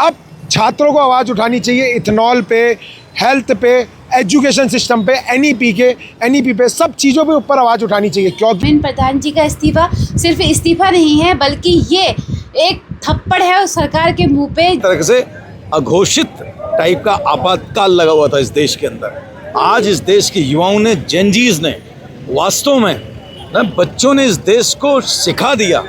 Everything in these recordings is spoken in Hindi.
अब छात्रों को आवाज़ उठानी चाहिए इथेनॉल पे, हेल्थ पे, एजुकेशन सिस्टम पे, एनईपी पे, सब चीज़ों पे ऊपर आवाज़ उठानी चाहिए। क्योंकि धर्मेंद्र प्रधान जी का इस्तीफा सिर्फ इस्तीफा नहीं है, बल्कि ये एक थप्पड़ है उस सरकार के मुंह पे। तरह से अघोषित टाइप का आपातकाल लगा हुआ था इस देश के अंदर। आज इस देश के युवाओं ने, जेनजीज ने, वास्तव में ना बच्चों ने इस देश को सिखा दिया।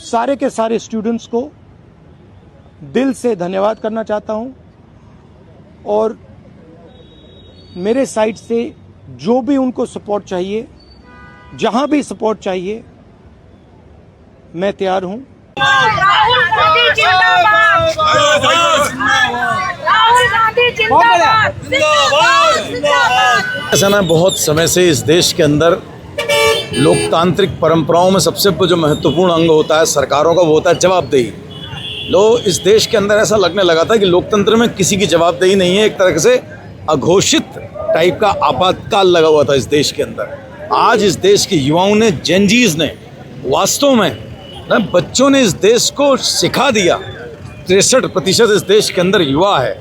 सारे के सारे स्टूडेंट्स को दिल से धन्यवाद करना चाहता हूं और मेरे साइड से जो भी उनको सपोर्ट चाहिए, जहां भी सपोर्ट चाहिए, मैं तैयार हूं। राहुल गांधी जिंदाबाद। राहुल गांधी जिंदाबाद। ऐसा ना बहुत समय से इस देश के अंदर लोकतांत्रिक परंपराओं में सबसे जो महत्वपूर्ण अंग होता है सरकारों का, वो होता है जवाबदेही। इस देश के अंदर ऐसा लगने लगा था कि लोकतंत्र में किसी की जवाबदेही नहीं है, एक तरह से अघोषित टाइप का आपातकाल लगा हुआ था इस देश के अंदर। आज इस देश के युवाओं ने, जेनजीज ने, वास्तव में ना बच्चों ने इस देश को सिखा दिया। 63% इस देश के अंदर युवा है।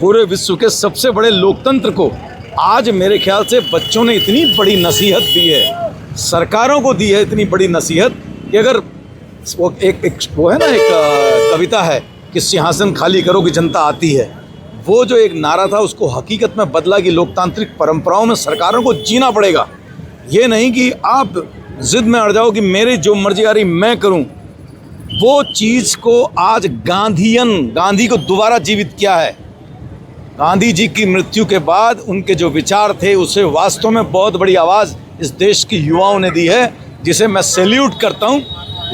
पूरे विश्व के सबसे बड़े लोकतंत्र को आज मेरे ख्याल से बच्चों ने इतनी बड़ी नसीहत दी है, सरकारों को दी है इतनी बड़ी नसीहत कि अगर वो वो है ना, एक कविता है कि सिंहासन खाली करो कि जनता आती है, वो जो एक नारा था उसको हकीकत में बदला कि लोकतांत्रिक परंपराओं में सरकारों को जीना पड़ेगा। ये नहीं कि आप जिद में अड़ जाओ कि मेरी जो मर्जी आ रही मैं करूं। वो चीज़ को आज गांधी को दोबारा जीवित किया है। गांधी जी की मृत्यु के बाद उनके जो विचार थे उसे वास्तव में बहुत बड़ी आवाज़ इस देश के युवाओं ने दी है, जिसे मैं सैल्यूट करता हूं।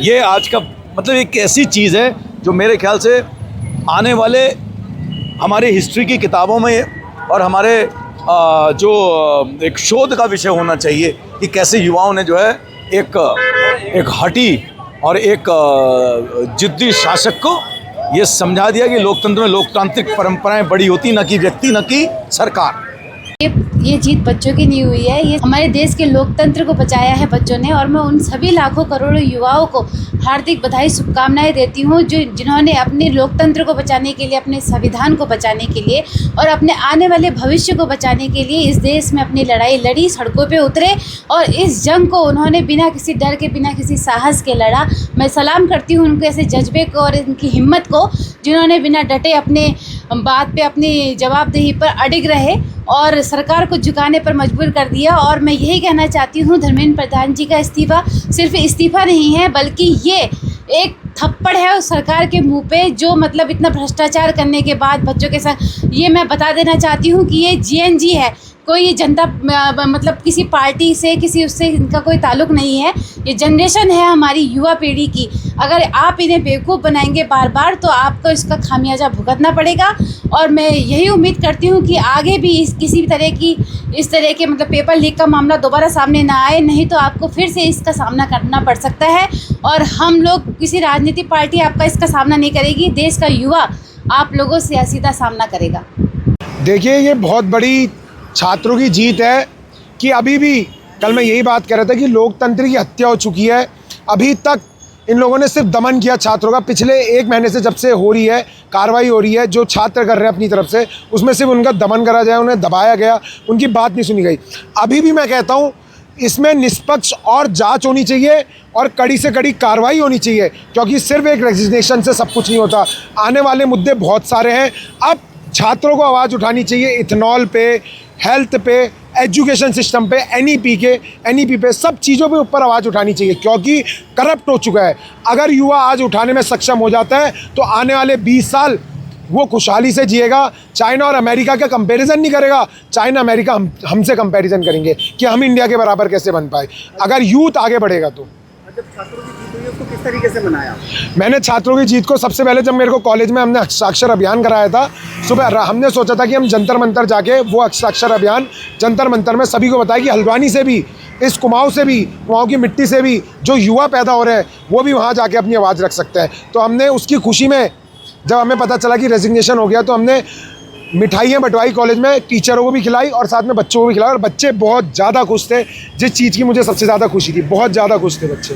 ये आज का मतलब एक ऐसी चीज़ है जो मेरे ख्याल से आने वाले हमारे हिस्ट्री की किताबों में और हमारे जो एक शोध का विषय होना चाहिए कि कैसे युवाओं ने जो है एक हठी और एक जिद्दी शासक को ये समझा दिया कि लोकतंत्र में लोकतांत्रिक परंपराएं बड़ी होती, न कि व्यक्ति, न कि सरकार। ये जीत बच्चों की नहीं हुई है, ये हमारे देश के लोकतंत्र को बचाया है बच्चों ने। और मैं उन सभी लाखों करोड़ों युवाओं को हार्दिक बधाई, शुभकामनाएं देती हूँ जिन्होंने अपने लोकतंत्र को बचाने के लिए, अपने संविधान को बचाने के लिए और अपने आने वाले भविष्य को बचाने के लिए इस देश में अपनी लड़ाई लड़ी, सड़कों पे उतरे और इस जंग को उन्होंने बिना किसी डर के, बिना किसी साहस के लड़ा। मैं सलाम करती हूँ उनके ऐसे जज्बे को और इनकी हिम्मत को, जिन्होंने बिना डटे अपने बात पे, अपनी जवाबदेही पर अडिग रहे और सरकार को झुकाने पर मजबूर कर दिया। और मैं यही कहना चाहती हूँ, धर्मेंद्र प्रधान जी का इस्तीफा सिर्फ इस्तीफा नहीं है, बल्कि ये एक थप्पड़ है उस सरकार के मुंह पे, जो मतलब इतना भ्रष्टाचार करने के बाद बच्चों के साथ। ये मैं बता देना चाहती हूँ कि ये जीएनजी है, कोई जनता मतलब किसी पार्टी से, किसी उससे इनका कोई ताल्लुक नहीं है। ये जनरेशन है हमारी युवा पीढ़ी की। अगर आप इन्हें बेवकूफ़ बनाएंगे बार बार तो आपको इसका खामियाजा भुगतना पड़ेगा। और मैं यही उम्मीद करती हूँ कि आगे भी किसी भी इस तरह के मतलब पेपर लीक का मामला दोबारा सामने ना आए, नहीं तो आपको फिर से इसका सामना करना पड़ सकता है। और हम लोग, किसी राजनीतिक पार्टी आपका इसका सामना नहीं करेगी, देश का युवा आप लोगों से सीधा सामना करेगा। देखिए, ये बहुत बड़ी छात्रों की जीत है कि अभी भी, कल मैं यही बात कर रहा था कि लोकतंत्र की हत्या हो चुकी है। अभी तक इन लोगों ने सिर्फ दमन किया छात्रों का। पिछले 1 महीने से जब से हो रही है कार्रवाई, हो रही है, जो छात्र कर रहे हैं अपनी तरफ से, उसमें सिर्फ उनका दमन करा जाए, उन्हें दबाया गया, उनकी बात नहीं सुनी गई। अभी भी मैं कहता हूँ इसमें निष्पक्ष और जांच होनी चाहिए और कड़ी से कड़ी कार्रवाई होनी चाहिए, क्योंकि सिर्फ एक रेजिग्नेशन से सब कुछ नहीं होता। आने वाले मुद्दे बहुत सारे हैं। अब छात्रों को आवाज़ उठानी चाहिए इथेनॉल पे, हेल्थ पे, एजुकेशन सिस्टम पे, एनईपी पे, सब चीज़ों पे ऊपर आवाज़ उठानी चाहिए, क्योंकि करप्ट हो चुका है। अगर युवा आज उठाने में सक्षम हो जाता है तो आने वाले 20 साल वो खुशहाली से जिएगा। चाइना और अमेरिका का कंपैरिजन नहीं करेगा, चाइना अमेरिका हमसे कंपैरिजन करेंगे कि हम इंडिया के बराबर कैसे बन पाए, अगर यूथ आगे बढ़ेगा तो। जब छात्रों की जीत हुई उसको किस तरीके से मनाया? मैंने छात्रों की जीत को सबसे पहले, जब मेरे को कॉलेज में हमने हस्ताक्षर अभियान कराया था, सुबह हमने सोचा था कि हम जंतर मंतर जाके वो हस्ताक्षर अभियान जंतर मंतर में सभी को बताया कि हल्द्वानी से भी, इस कुमाऊं से भी, कुमाऊं की मिट्टी से भी जो युवा पैदा हो रहे हैं वो भी वहाँ जाके अपनी आवाज़ रख सकते हैं। तो हमने उसकी खुशी में, जब हमें पता चला कि रेजिग्नेशन हो गया, तो हमने मिठाइयाँ बंटवाई कॉलेज में, टीचरों को भी खिलाई और साथ में बच्चों को भी खिलाई, और बच्चे बहुत ज़्यादा खुश थे। जिस चीज़ की मुझे सबसे ज़्यादा खुशी थी, बहुत ज़्यादा खुश थे बच्चे।